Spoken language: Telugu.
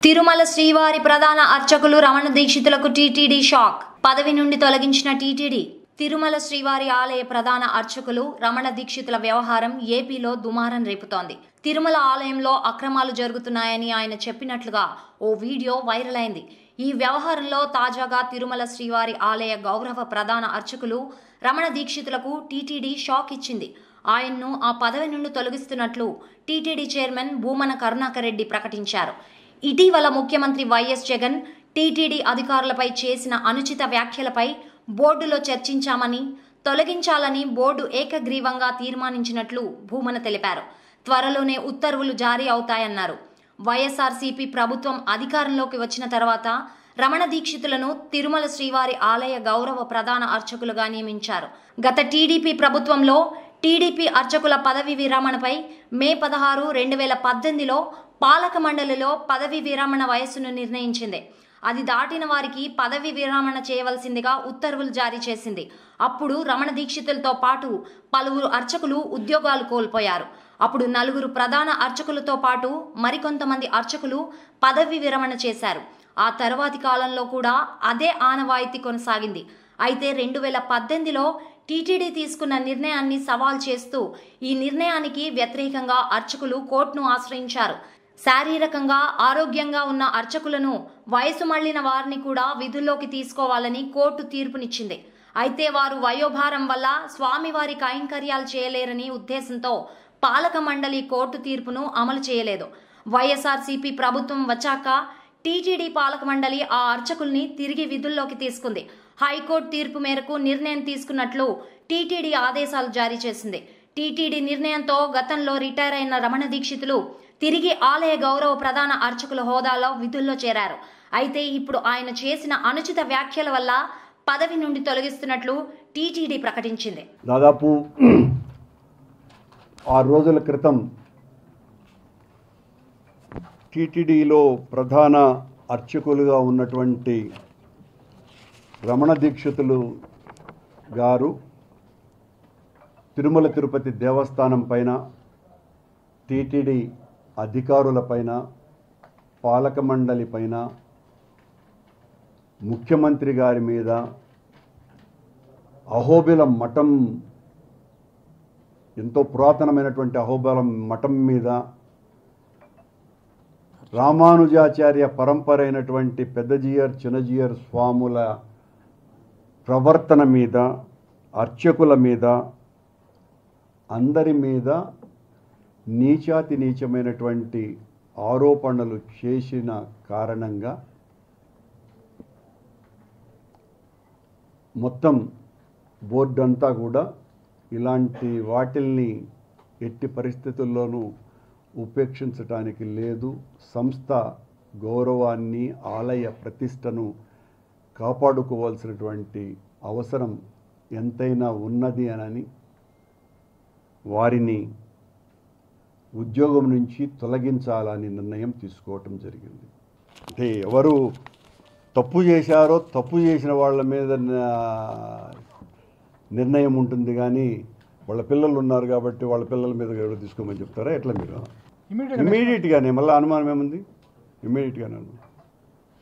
తిరుమల శ్రీవారి ప్రధాన అర్చకులు రమణ దీక్షితులకు టీటీడీ షాక్. పదవి నుండి తొలగించిన టీటీడీ. తిరుమల శ్రీవారి ఆలయ ప్రధాన అర్చకులు రమణ దీక్షితుల వ్యవహారం ఏపీలో దుమారం రేపుతోంది. తిరుమల ఆలయంలో అక్రమాలు జరుగుతున్నాయని ఆయన చెప్పినట్లుగా ఓ వీడియో వైరల్ అయింది. ఈ వ్యవహారంలో తాజాగా తిరుమల శ్రీవారి ఆలయ గౌరవ ప్రధాన అర్చకులు రమణ దీక్షితులకు టీటీడీ షాక్ ఇచ్చింది. ఆయన్ను ఆ పదవి నుండి తొలగిస్తున్నట్లు టీటీడీ చైర్మన్ భూమన కరుణాకర్ రెడ్డి ప్రకటించారు. ఇటీవల ముఖ్యమంత్రి వైఎస్ జగన్ టీటీడీ అధికారులపై చేసిన అనుచిత వ్యాఖ్యలపై బోర్డులో చర్చించామని, తొలగించాలని బోర్డు ఏకగ్రీవంగా తీర్మానించినట్లు భూమన తెలిపారు. త్వరలోనే ఉత్తర్వులు జారీ అవుతాయన్నారు. వైఎస్ఆర్సీపీ ప్రభుత్వం అధికారంలోకి వచ్చిన తర్వాత రమణ దీక్షితులను తిరుమల శ్రీవారి ఆలయ గౌరవ ప్రధాన అర్చకులుగా నియమించారు. గత టీడీపీ ప్రభుత్వంలో టీడీపీ అర్చకుల పదవి విరమణపై మే 16, 2018లో పాలక మండలిలో పదవి విరమణ వయస్సును నిర్ణయించింది. అది దాటిన వారికి పదవి విరమణ చేయవలసిందిగా ఉత్తర్వులు జారీ చేసింది. అప్పుడు రమణ దీక్షితులతో పాటు పలువురు అర్చకులు ఉద్యోగాలు కోల్పోయారు. అప్పుడు 4 ప్రధాన అర్చకులతో పాటు మరికొంతమంది అర్చకులు పదవి విరమణ చేశారు. ఆ తర్వాతి కాలంలో కూడా అదే ఆనవాయితీ కొనసాగింది. అయితే 2018లో టీటీడీ తీసుకున్న నిర్ణయాన్ని సవాల్ చేస్తూ ఈ నిర్ణయానికి వ్యతిరేకంగా అర్చకులు కోర్టును ఆశ్రయించారు. శారీరకంగా ఆరోగ్యంగా ఉన్న అర్చకులను, వయసు మళ్లిన వారిని కూడా విధుల్లోకి తీసుకోవాలని కోర్టు తీర్పునిచ్చింది. అయితే వారు వయోభారం వల్ల స్వామివారి కైంకర్యాలు చేయలేరని ఉద్దేశంతో పాలక మండలి కోర్టు తీర్పును అమలు చేయలేదు. వైఎస్ఆర్సీపీ ప్రభుత్వం వచ్చాక టీటీడీ పాలక మండలి ఆ అర్చకుల్ని తిరిగి విధుల్లోకి తీసుకుంది. హైకోర్టు తీర్పు మేరకు నిర్ణయం తీసుకున్నట్లు టీటీడీ ఆదేశాలు జారీ చేసింది. టీటీడీ నిర్ణయంతో గతంలో రిటైర్ అయిన రమణ దీక్షితులు తిరిగి ఆలయ గౌరవ ప్రధాన అర్చకుల హోదాలో విధుల్లో చేరారు. అయితే ఇప్పుడు ఆయన చేసిన అనుచిత వ్యాఖ్యల వల్ల పదవి నుండి తొలగిస్తున్నట్లు టీటీడీ ప్రకటించింది. దాదాపు 6 రోజుల క్రితం టీటీడీలో ప్రధాన అర్చకులుగా ఉన్నటువంటి రమణ దీక్షితులు గారు తిరుమల తిరుపతి దేవస్థానం పైన, టీటీడీ అధికారులపైన, పాలక మండలి పైన, ముఖ్యమంత్రి గారి మీద, అహోబిలం మఠం, ఎంతో పురాతనమైనటువంటి అహోబిలం మఠం మీద, రామానుజాచార్య పరంపర అయినటువంటి పెద్దజీయర్ చిన్నజీయర్ స్వాముల ప్రవర్తన మీద, అర్చకుల మీద, అందరి మీద నీచాతి నీచమైనటువంటి ఆరోపణలు చేసిన కారణంగా మొత్తం బోర్డు అంతా కూడా ఇలాంటి వాటిల్ని ఎట్టి పరిస్థితుల్లోనూ ఉపేక్షించటానికి లేదు, సంస్థ గౌరవాన్ని, ఆలయ ప్రతిష్టను కాపాడుకోవాల్సినటువంటి అవసరం ఎంతైనా ఉన్నది అని వారిని ఉద్యోగం నుంచి తొలగించాలని నిర్ణయం తీసుకోవటం జరిగింది. అంటే ఎవరు తప్పు చేశారో తప్పు చేసిన వాళ్ళ మీద నిర్ణయం ఉంటుంది, కానీ వాళ్ళ పిల్లలు ఉన్నారు కాబట్టి వాళ్ళ పిల్లల మీద ఎవరు తీసుకోమని చెప్తారా? ఎట్లా మీరు ఇమ్మీడియట్గానే? మళ్ళీ అనుమానం ఏముంది? ఇమ్మీడియట్గానే